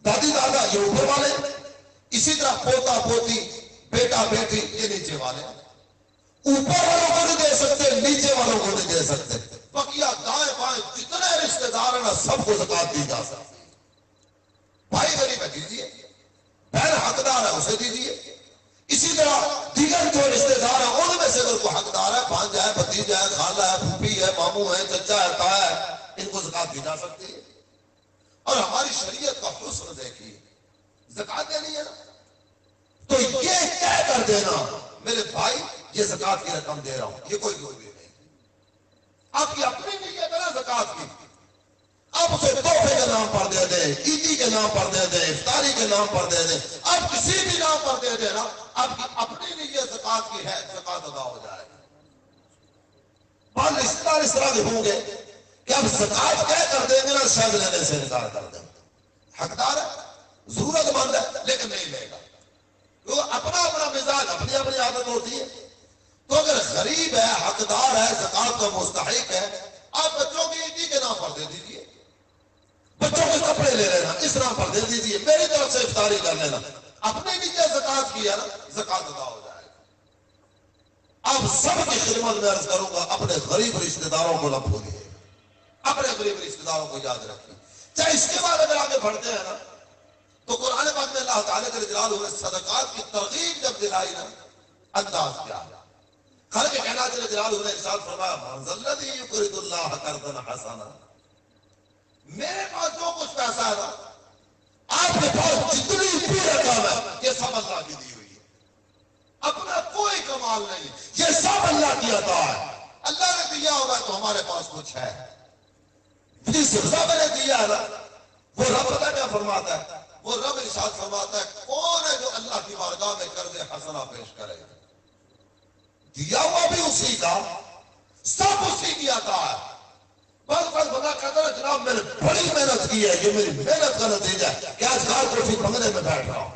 دادی دادا یہ اوپر والے، اسی طرح پوتا پوتی، بیٹا بیٹی یہ نیچے والے. اوپر والوں کو نہیں دے سکتے، نیچے والوں کو نہیں دے سکتے. بقیہ دائیں بائیں جتنے رشتے دار ہیں نا سب کو زکات دی جا سکتی. بھائی غریب ہے دیجیے، بہن حقدار ہے اسے دیجیے. اسی طرح دیگر جو رشتے دار ہیں ان میں سے اگر کوئی حقدار ہے، بھانجا ہے، بھتیجا ہے، خالہ ہے، پھوپھی ہے، ماموں ہے، چچا ہے، تایا ہے، ان کو زکات دی جا سکتی ہے. اور ہماری شریعت کا حسن دیکھیے، زکات دینی ہے نا تو یہ کہہ کر دینا میرے بھائی یہ زکات کی رقم دے رہا ہوں، یہ کوئی ضروری نہیں. آپ کی اپنی نیت ہے نا زکات کی، آپ اسے تحفے کے نام پر دے دیں، عیدی کے نام پر دے دیں، افطاری کے نام پر دے دیں، آپ کسی بھی نام پر دے دیں نا، آپ کی اپنی نیت زکات کی ہے، زکات ادا ہو جائے گی. بعض رشتے دار اس طرح کے ہوں گے کہ اب زکات کہہ کر دیں گے نا شاید لینے سے انکار کر دیں. حقدار ہے، ضرورت مند ہے، لیکن نہیں لے گا. تو اپنا اپنا مزاج، اپنی اپنی عادت ہوتی ہے. تو اگر غریب ہے، حقدار ہے، زکات کا مستحق ہے، آپ بچوں کی عیدی کے نام پر دے دیجیے، بچوں کے کپڑے لے لینا اس نام پر دے دیجیے، میری طرف سے افطاری کر لینا. اپنے نیچے زکات کی ہے نا، زکات ادا ہو جائے گا. اب سب کی خدمت میں عرض کروں گا، اپنے غریب رشتے داروں کو نہ بھولیے، اپنے غریب رشتے داروں کو یاد رکھیے. چاہے اس کے بعد اگر آگے بڑھتے ہیں نا تو قرآن پاک میں اللہ تعالیٰ کے جلال ہوئے صدقات کی ترغیب جب دلائی نا، انداز کیا ہے. خالق کائنات جل جلالہ نے ارشاد فرمایا من ذا الذی یقرض اللہ قرضا حسنا، میرے پاس جو کچھ پیسہ ہے نا، آپ کے پاس جتنی بھی رقم ہے یہ سب اللہ کی دی ہوئی ہے، اپنا کوئی کمال نہیں، یہ سب اللہ کی عطا ہے. اللہ نے دیا ہوگا تو ہمارے پاس کچھ ہے. جس رب نے دیا ہے نا وہ رب پتہ کیا فرماتا ہے، وہ رب ارشاد فرماتا ہے کون ہے جو اللہ کی بارگاہ میں قرض حسنہ پیش کرے گا. دیا ہوا بھی اسی کا، سب اسی کی عطا ہے. بس بندہ کہتا ہے جناب میں نے بڑی محنت کی ہے، یہ میری محنت کا نتیجہ ہے کہ آج کال کو پھر بنگلے میں بیٹھ رہا ہوں.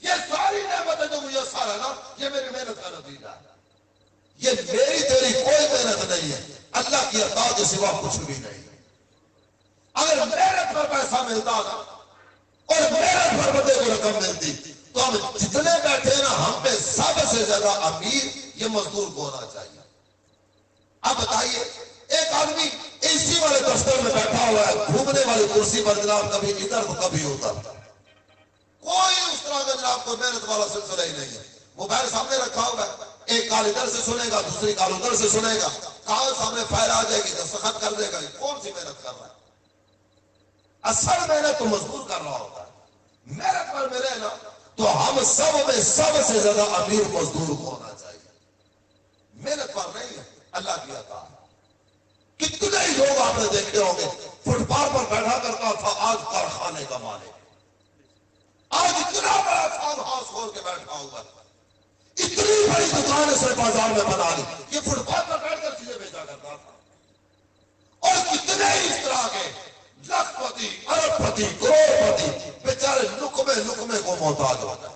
یہ ساری نعمتیں جو میسر ہے نا یہ میری محنت کا نتیجہ ہے. یہ میری تیری کوئی محنت نہیں ہے، اللہ کی عطا کے سوا کچھ بھی نہیں. اگر محنت پر پیسہ ملتا نا اور محنت پر بندے کو رقم ملتی تو ہم جتنے بیٹھے نا ہم پہ سب سے زیادہ امیر یہ مزدور کو ہونا چاہیے. اب بتائیے ایک آدمی اے سی والے دفتر میں بیٹھا ہوا ہے، گھومنے والی کرسی پر جناب کبھی ادھر تو کبھی ادھر، کوئی اس طرح کا جناب کوئی محنت والا سلسلہ ہی نہیں ہے. موبائل سامنے رکھا ہوگا، ایک کال ادھر سے سنے گا، دوسری کال ادھر سے سنے گا، کال سامنے فائل آ جائے گی دستخط کر دے گا. کون سی محنت کر رہا ہے؟ اصل محنت تو مزدور کر رہا ہوتا ہے. محنت پر ملے نا تو ہم سب میں سب سے زیادہ امیر مزدور کو ہونا چاہیے. محنت پر نہیں ہے، اللہ کی عطا ہے. کتنے ہی لوگ آپ نے دیکھے ہوں گے فٹ پاتھ پر بیٹھا کرتا تھا، آج کارخانے کا مالک، آج اتنا بڑا فارم ہاؤس کھول کے بیٹھا ہوا، اتنی بڑی دکان اس نے بازار میں بنا لی. یہ فٹ پاتھ پر بیٹھ کر چیزیں بیچا کرتا تھا. اور کتنے ہی اس طرح کے لاکھ پتی، ارب پتی، کروڑ پتی بیچارے لقمے لقمے کو محتاج ہوتا ہے.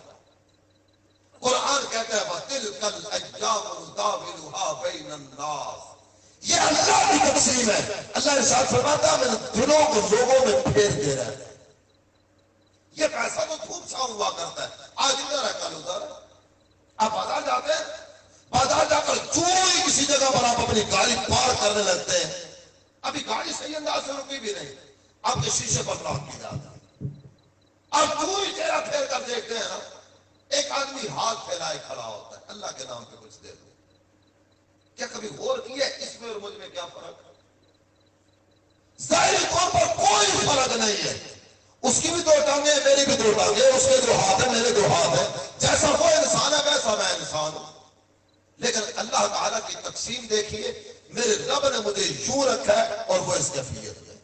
قرآن کہتا ہے وَتِلْكَ الْأَيَّامُ نُدَاوِلُهَا بَيْنَ النَّاسِ، یہ اللہ کی تقسیم ہے. اللہ ارشاد فرماتا ہے میں دنوں کو لوگوں میں پھیر دے رہا ہے. یہ پیسہ تو خوب چھاؤں ہوا کرتا ہے، آج ادھر ہے کل ادھر. آپ بازار جاتے ہیں، بازار جا کر جو ہی کسی جگہ پر آپ اپنی گاڑی پارک کرنے لگتے ہیں، ابھی گاڑی صحیح انداز سے رکی بھی نہیں، آپ کے شیشے پر لاک کی جاتا ہے. آپ جو ہی چہرہ پھیر کر دیکھتے ہیں نا ایک آدمی ہاتھ پھیلائے کھڑا ہوتا ہے، اللہ کے نام پہ کچھ دے دو. کیا کبھی غور کیا اس میں اور مجھ میں کیا فرق ہے؟ ظاہری طور پر کوئی فرق نہیں ہے. اس کی بھی دو ٹانگیں ہیں، میری بھی دو ٹانگیں ہیں، اس کے دو ہاتھ ہیں، میرے دو ہاتھ ہیں. جیسا وہ انسان ہے ویسا میں انسان ہوں. لیکن اللہ تعالیٰ کی تقسیم دیکھیے، میرے رب نے مجھے یوں رکھا ہے اور وہ اس کیفیت میں.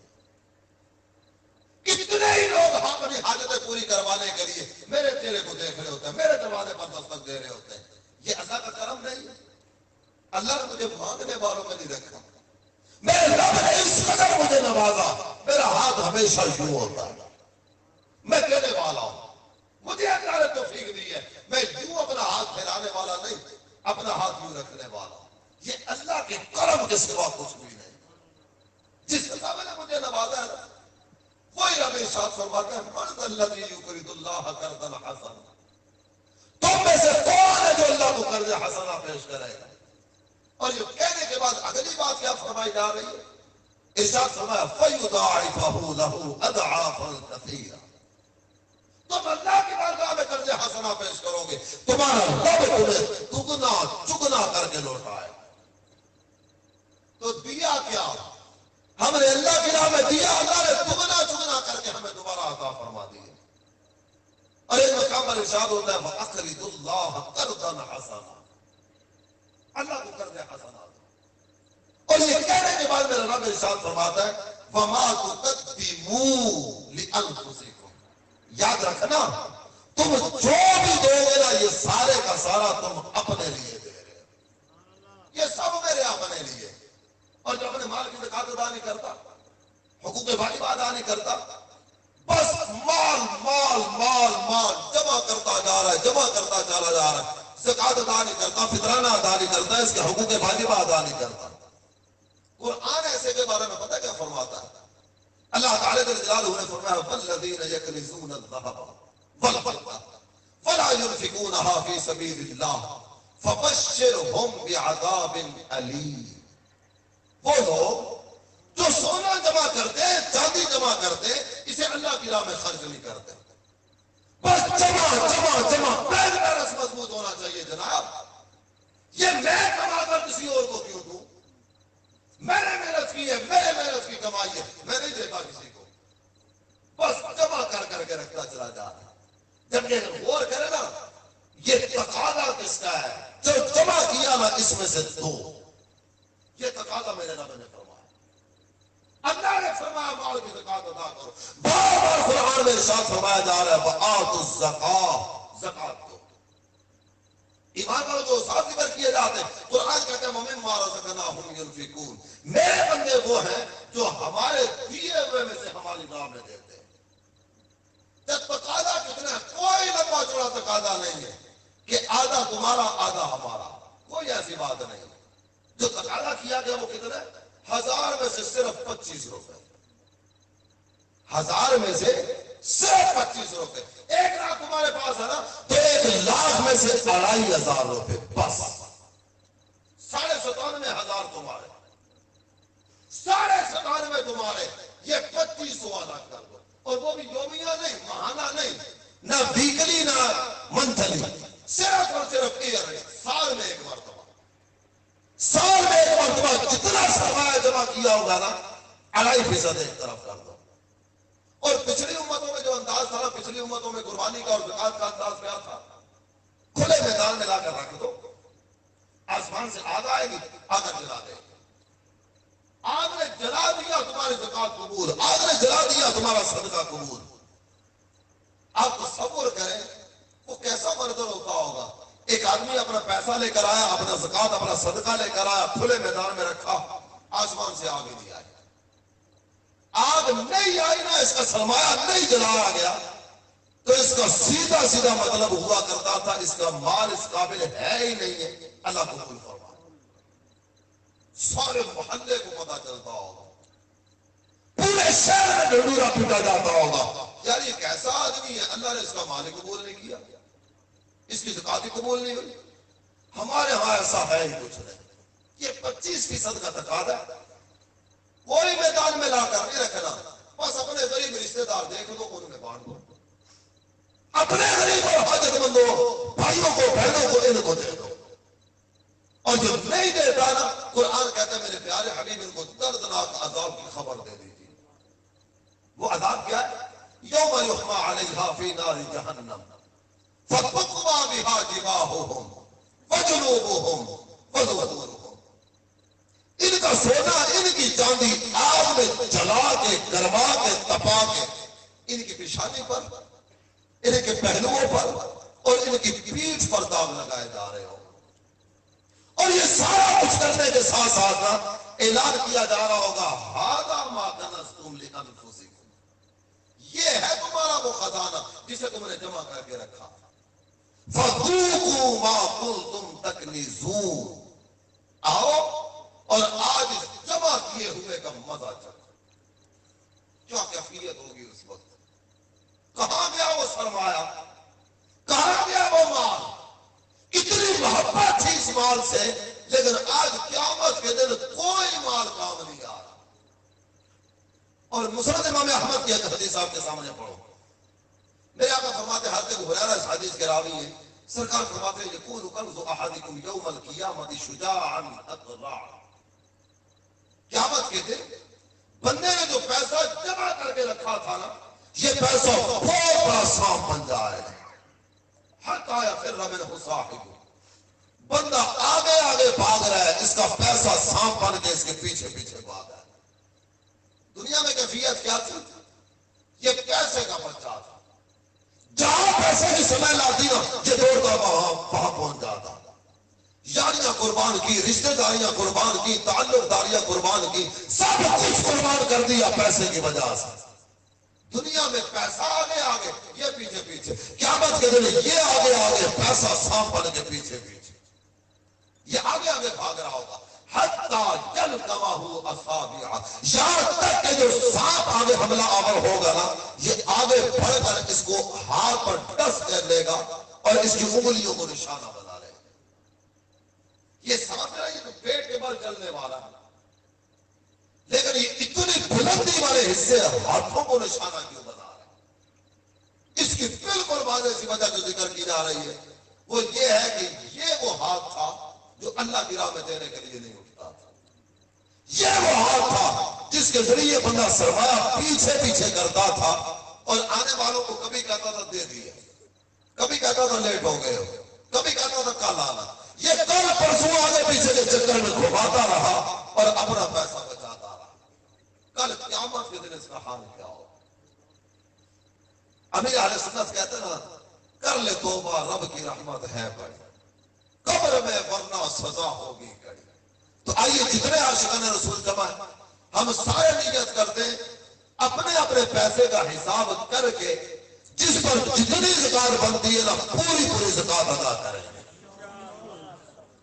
کتنے ہی لوگ اپنی حاجتیں پوری کروانے کے لیے میرے میرے کو دیکھ رہے ہوتے ہیں، میرے دروازے پر دستک دے رہے ہوتے ہیں. یہ اللہ کا کرم نہیں ہے. اللہ نے مجھے مانگنے والوں میں نہیں رکھا. میرے رب نے اس قدر مجھے نوازا، میرا ہاتھ ہمیشہ یوں ہوتا ہے. میں دینے والا ہوں، مجھے اللہ نے توفیق دی ہے. میں یوں اپنا ہاتھ پھیلانے والا نہیں، اپنا ہاتھ یوں رکھنے والا ہوں. یہ اللہ کے کرم کے سوا کچھ بھی نہیں. جس اللہ نے مجھے نوازا ہے وہی رب ارشاد فرماتا ہے من ذا الذی یقرض اللہ قرضا حسنا. تم میں سے کون ہے جو اللہ کو قرض حسنا پیش کرے گا؟ اور یہ کہنے کے بعد اگلی بات کیا فرمائی جا رہی ہے؟ ارشاد فرمایا فَيُضَاعِفَهُ لَهُ أَضْعَافًا كَثِيرًا. تم اللہ کی بارگاہ میں قرض حسنا پیش کرو گے، تمہارا رب تمہیں دگنا چگنا کر کے لوٹائے. تو دیا کیا؟ ہم نے اللہ کی راہ میں دیا، اللہ نے دگنا چگنا کر کے ہمیں دوبارہ عطا فرما دی. اور ایک مقام پر ارشاد ہوتا ہے وَأَقْرِضُوا اللَّهَ قَرْضًا حَسَنًا. اللہ کو قرض حسنا. اور یہ کہنے کے بعد میرا رب ارشاد فرماتا ہے وَمَا تُقَدِّمُوا لِأَنفُسِكُمْ. یاد رکھنا تم جو بھی دو گے نا یہ سارے کا سارا تم اپنے لیے دے رہے ہو، یہ سب میرے اپنے لیے. اور جو اپنے مال کی زکات ادا نہیں کرتا، حقوق واجب ادا نہیں کرتا، بس مال مال مال مال جمع کرتا جا رہا ہے، جمع کرتا چلا جا رہا ہے، زکات ادا نہیں کرتا، فطرانہ ادا نہیں کرتا، اس کے حقوق واجب ادا نہیں کرتا. قرآن ایسے کے بارے میں پتہ کیا فرماتا ہے؟ اللہ تعالیٰ جل جلالہ نے فرمایا والذین یکنزون الذهب والفضة ولا ينفقونها في سبيل الله فبشرهم بعذاب أليم. وہ لوگ جو سونا جمع کرتے ہیں، چاندی جمع کرتے ہیں، اسے اللہ کی راہ میں خرچ نہیں کرتے. بس جمع جمع جمع، پہلے رس مضبوط ہونا چاہیے جناب. یہ میں کما کر کسی اور کو کیوں دوں؟ میں نے محنت کی ہے، میرے محنت کی کمائی ہے، میں نہیں دیتا کسی کو. بس جمع کر کر کے رکھتا چلا جا رہا. جب یہ غور کرے نا یہ تقاضا کس کا ہے؟ جو جمع کیا نا اس میں سے دو. یہ تقاضا میرے رب نے فرمایا. اللہ نے فرمایا مال کی زکات ادا کرو. بار بار قرآن میں ارشاد فرمایا جا رہا ہے وآتوا الزکاۃ، زکات دو. ایمان والوں کو ساتھ ذکر کیے جاتے ہیں. قرآن کہتے ہیں وَمِمَّا رَزَقْنَاهُمْ يُنْفِقُونَ. میرے بندے وہ ہیں جو ہمارے دیے ہوئے میں سے ہماری راہ میں دیتے ہیں. جب تقاضا کتنا ہے؟ کوئی لمبا چوڑا تقاضا نہیں ہے کہ آدھا تمہارا آدھا ہمارا، کوئی ایسی بات نہیں. جو تقاضا کیا گیا وہ کتنا ہے؟ 1000 میں سے صرف 25 روپے. 1000 میں سے صرف 25 روپے. 1 لاکھ تمہارے پاس ہے نا تو 1 لاکھ میں سے 2500 روپے بس. 97,500 تمہارے، 97,500 تمہارے. یہ 2500 ادا کر دو. اور وہ بھی یومیہ نہیں، ماہانہ نہیں، نہ ویکلی نہ منتھلی، صرف اور صرف ایئر، سال میں 1 مرتبہ. سال میں 1 مرتبہ جتنا سرمایہ جمع کیا ہوگا نا 2.5% ایک طرف کر دو. اور پچھلی امتوں میں جو انداز تھا نا، پچھلی امتوں میں قربانی کا اور زکات کا انداز کیا تھا؟ کھلے میدان میں لا کر رکھ دو، آسمان سے آگ آئے گی، آگ جلا دے. آگ نے جلا دیا تمہاری زکات قبول، آگ نے جلا دیا تمہارا صدقہ قبول. آپ تصور کریں وہ کیسا منظر ہوتا ہوگا. ایک آدمی اپنا پیسہ لے کر آیا، اپنا زکات اپنا صدقہ لے کر آیا، کھلے میدان میں رکھا، آسمان سے آگ نہیں آئی. آگ نہیں آئی نا، اس کا سرمایہ نہیں جلایا گیا تو اس کا سیدھا سیدھا مطلب ہوا کرتا تھا اس کا مال اس قابل ہے ہی نہیں ہے. اللہ کو کوئی فرما، سارے محلے کو پتا چلتا ہوگا، پورے شہر میں ڈھنڈورا پیٹا جاتا ہوگا یار یہ کیسا آدمی ہے، اللہ نے اس کا مال قبول نہیں کیا، اس کی زکات قبول نہیں ہوئی. ہمارے ہاں ایسا ہے ہی کچھ نہیں. یہ 25% کا تقاضا ہے. کوئی میدان میں لا کر نہیں رکھنا، بس اپنے غریب رشتے دار دیکھ دو، ان میں بانٹ دو. اپنے غریب اور حاجت مندوں بھائیوں کو بہنوں کو ان کو دے دو. اور جو نہیں دیتا نا، قرآن کہتا ہے میرے پیارے حبیب ان کو دردناک عذاب کی خبر دے دیجیے. وہ عذاب کیا ہے؟ یوم یحمى علیہا فی نار جہنم فتقوی بہا جباہہم وجنوبہم وظہورہم. ان کا سونا ان کی چاندی آگ میں جلا کے گرما کے تپا کے ان کی پیشانی پر ان کے پہلوؤں پر اور ان کی پیٹھ پر داغ لگائے جا رہے ہو، اور یہ سارا کچھ کرنے کے ساتھ ساتھ اعلان کیا جا رہا ہوگا ھذا ما کنزتم لانفسکم، یہ ہے تمہارا وہ خزانہ جسے تم نے جمع کر کے رکھا، فذوقوا ما کنتم تکنزون، آؤ اور آج اس جمع کیے ہوئے کا مزہ چکھو۔ کیا کیفیت ہوگی اس وقت؟ کہاں گیا وہ سرمایہ، کہاں گیا وہ مال؟ اتنی محبت تھی اس مال سے، لیکن آج قیامت کے دن کوئی مال کام نہیں آ رہا۔ اور مسند امام احمد کی ایک حدیث آپ کے سامنے پڑھو، میرے آقا فرماتے ہیں، حضرت ابو ہریرہ اس حدیث کے راوی ہیں، سرکار فرماتے ہیں یقول کنز احدکم یوم القیامۃ شجاعا اقرع، قیامت کے دن بندے نے جو پیسہ جمع کر کے رکھا تھا نا، یہ پیسہ بہت بڑا سانپ بن جائے گا، حتی یفر منہ صاحبہ، بندہ آگے آگے بھاگ رہا ہے، اس کا پیسہ سانپ بن کے اس کے پیچھے پیچھے بھاگ رہا ہے۔ دنیا میں کیفیت کیا تھی؟ یہ پیسے کا بچہ تھا، جہاں پیسے کی سمے لاتی نا یہ دوڑتا وہاں پہنچ جاتا، یاریاں قربان کی، رشتہ داریاں قربان کی، تعلق داریاں قربان کی، سب کچھ قربان کر دیا پیسے کی وجہ سے۔ دنیا میں پیسہ آگے آگے، یہ پیچھے پیچھے، قیامت کے دن یہ آگے آگے، پیسہ سانپ بن کے پیچھے پیچھے، یہ آگے آگے بھاگ رہا ہوگا، حتیٰ یلقمہ اصابعہ، یہاں تک کہ جو سانپ آگے حملہ آور ہوگا نا، یہ آگے بڑھ کر اس کو ہاتھ پر ڈس کر لے گا اور اس کی انگلیوں کو نشانہ بنا لے گا۔ یہ سانپ ہے، یہ تو پیٹ کے بل چلنے والا ہے، لیکن یہ اتنی بلندی والے حصے ہاتھوں کو نشانہ کیوں بنا رہا ہے؟ اس کی بالکل واضح سی وجہ جو ذکر کی جا رہی ہے وہ یہ ہے کہ یہ وہ ہاتھ تھا جو اللہ کی راہ میں دینے کے لیے نہیں اٹھتا تھا، یہ وہ ہاتھ تھا جس کے ذریعے بندہ سرمایہ پیچھے پیچھے کرتا تھا اور آنے والوں کو کبھی کہتا تھا دے دیا، کبھی کہتا تھا لیٹ ہو گئے ہو، کبھی کہتا تھا کل آنا، یہ کل پرسوں آگے پیچھے کے چکر میں گھماتا رہا اور اپنا پیسہ بچاتا رہا۔ کل قیامت کے دن اس کا حال کیا ہو؟ امیر اہل سنت کہتے ہیں نا، کر لے توبہ رب کی رحمت ہے بڑی، قبر میں ورنہ سزا ہوگی کڑی۔ تو آئیے جتنے عاشقان رسول جمع ہیں، ہم سارے نیت کرتے ہیں اپنے اپنے پیسے کا حساب کر کے جس پر جتنی زکات بنتی ہے نا پوری پوری زکات ادا کریں۔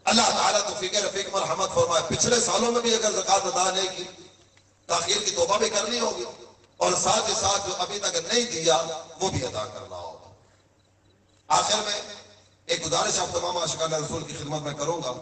اللہ تعالیٰ توفیق رفیق مرحمت فرمائے، پچھلے سالوں میں بھی اگر زکات ادا نہیں کی، تاخیر کی توبہ بھی کرنی ہوگی، اور ساتھ ہی ساتھ جو ابھی تک نہیں دیا وہ بھی ادا کرنا ہوگا۔ آخر میں ایک گزارش آپ تمام عاشقان رسول کی خدمت میں کروں گا۔